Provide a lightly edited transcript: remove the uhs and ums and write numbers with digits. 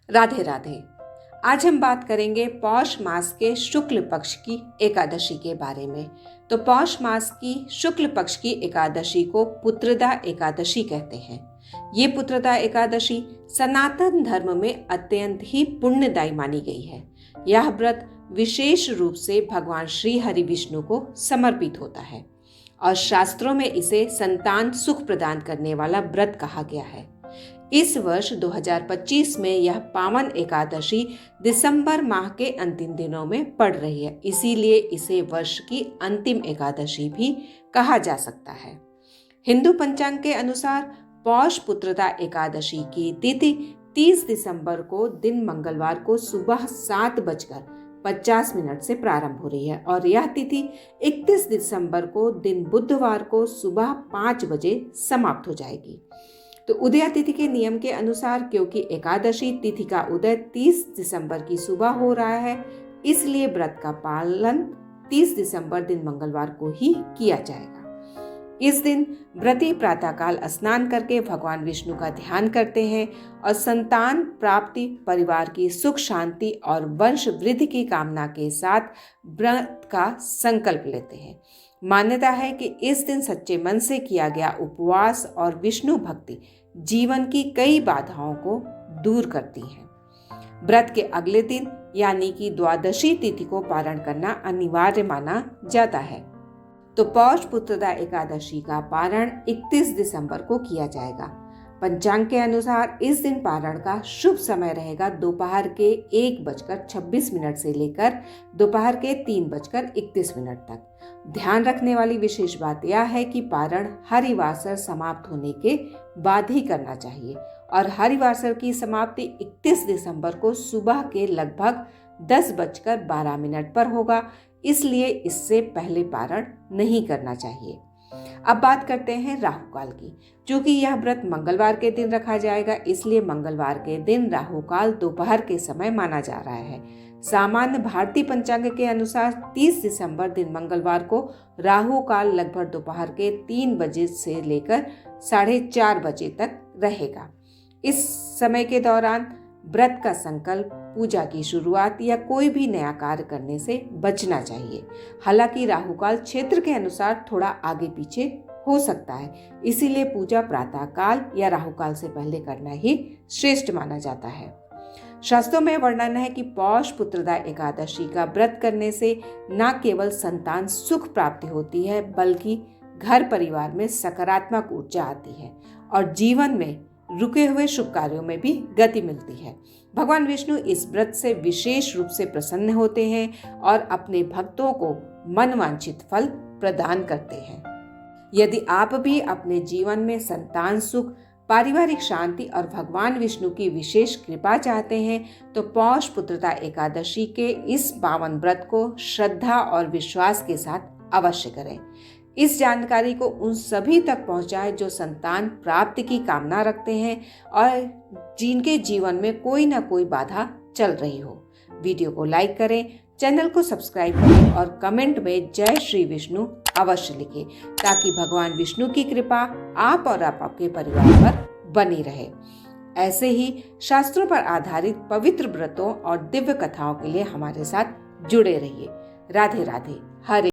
राधे राधे। आज हम बात करेंगे पौष मास के शुक्ल पक्ष की एकादशी के बारे में। तो पौष मास की शुक्ल पक्ष की एकादशी को पुत्रदा एकादशी कहते हैं। ये पुत्रदा एकादशी सनातन धर्म में अत्यंत ही पुण्यदायी मानी गई है। यह व्रत विशेष रूप से भगवान श्री हरि विष्णु को समर्पित होता है और शास्त्रों में इसे संतान सुख प्रदान करने वाला व्रत कहा गया है। इस वर्ष 2025 में यह पावन एकादशी दिसंबर माह के अंतिम दिनों में पड़ रही है, इसीलिए इसे वर्ष की अंतिम एकादशी भी कहा जा सकता है। हिंदू पंचांग के अनुसार पौष पुत्रदा एकादशी की तिथि 30 दिसंबर को दिन मंगलवार को सुबह 7:50 से प्रारंभ हो रही है और यह तिथि 31 दिसंबर को दिन बुधवार को सुबह 5 बजे समाप्त हो जाएगी। तो उदया तिथि के नियम के अनुसार क्योंकि एकादशी तिथि का उदय 30 दिसंबर की सुबह हो रहा है, इसलिए व्रत का पालन 30 दिसंबर दिन मंगलवार को ही किया जाएगा। इस दिन व्रती प्रातःकाल स्नान करके भगवान विष्णु का ध्यान करते हैं और संतान प्राप्ति, परिवार की सुख शांति और वंश वृद्धि की कामना के साथ व्रत का संकल्प लेते हैं। मान्यता है कि इस दिन सच्चे मन से किया गया उपवास और विष्णु भक्ति जीवन की कई बाधाओं को दूर करती है। व्रत के अगले दिन यानी कि द्वादशी तिथि को पारण करना अनिवार्य माना जाता है। तो पौष पुत्रदा एकादशी का पारण 31 दिसंबर को किया जाएगा। पंचांग के अनुसार इस दिन पारण का शुभ समय रहेगा दोपहर के 1:26 से लेकर दोपहर के 3:31 तक। ध्यान रखने वाली विशेष बात यह है कि पारण हरिवासर समाप्त होने के बाद ही करना चाहिए और हरिवासर की समाप्ति 31 दिसंबर को सुबह के लगभग 10:12 पर होगा, इसलिए इससे पहले पारण नहीं करना चाहिए। अब बात करते हैं राहु काल की। चूंकि यह व्रत मंगलवार के दिन रखा जाएगा, इसलिए मंगलवार के दिन राहु काल दोपहर के समय माना जा रहा है। सामान्य भारतीय पंचांग के अनुसार 30 दिसंबर दिन मंगलवार को राहु काल लगभग दोपहर के 3 बजे से लेकर 4:30 बजे तक रहेगा। इस समय के दौरान व्रत का संकल्प, पूजा की शुरुआत या कोई भी नया कार्य करने से बचना चाहिए। हालांकि राहु काल क्षेत्र के अनुसार थोड़ा आगे पीछे हो सकता है, इसीलिए पूजा प्रातः काल या राहु काल से पहले करना ही श्रेष्ठ माना जाता है। शास्त्रों में वर्णन है कि पौष पुत्रदा एकादशी का व्रत करने से न केवल संतान सुख प्राप्ति होती है, बल्कि घर परिवार में सकारात्मक ऊर्जा आती है और जीवन में रुके हुए शुभ कार्यों में भी गति मिलती है। भगवान विष्णु इस व्रत से विशेष रूप से प्रसन्न होते हैं और अपने भक्तों को मनवांछित फल प्रदान करते हैं। यदि आप भी अपने जीवन में संतान सुख, पारिवारिक शांति और भगवान विष्णु की विशेष कृपा चाहते हैं, तो पौष पुत्रदा एकादशी के इस पावन व्रत को श्रद्धा और विश्वास के साथ अवश्य करें। इस जानकारी को उन सभी तक पहुंचाएं जो संतान प्राप्ति की कामना रखते हैं और जिनके जीवन में कोई ना कोई बाधा चल रही हो। वीडियो को लाइक करें, चैनल को सब्सक्राइब करें और कमेंट में जय श्री विष्णु अवश्य लिखें, ताकि भगवान विष्णु की कृपा आप और आपके परिवार पर बनी रहे। ऐसे ही शास्त्रों पर आधारित पवित्र व्रतों और दिव्य कथाओं के लिए हमारे साथ जुड़े रहिए। राधे राधे। हरे